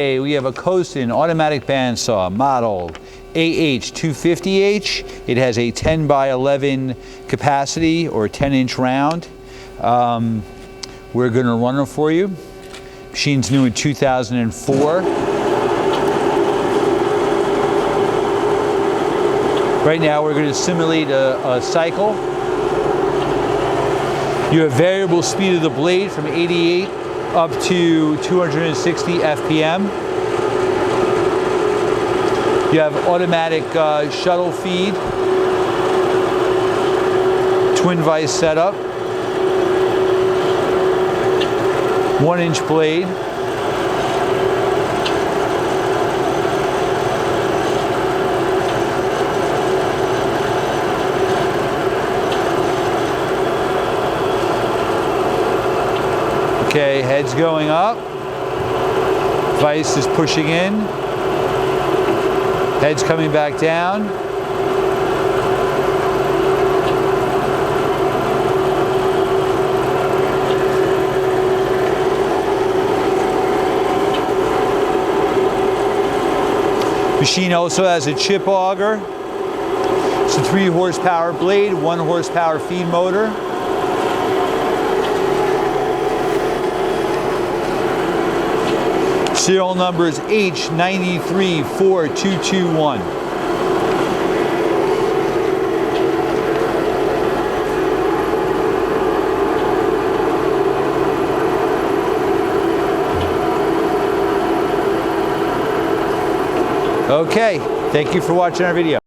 We have a COSEN automatic bandsaw model AH250H. It has a 10 by 11 capacity or 10-inch round. We're going to run it for you. Machine's new in 2004. Right now we're going to simulate a cycle. You have variable speed of the blade from 88 up to 260 FPM. You have automatic shuttle feed, twin vise setup, 1-inch blade. Okay, head's going up, vise is pushing in, head's coming back down. Machine also has a chip auger. It's a 3 horsepower blade, 1 horsepower feed motor. Serial number is H934221. Okay, thank you for watching our video.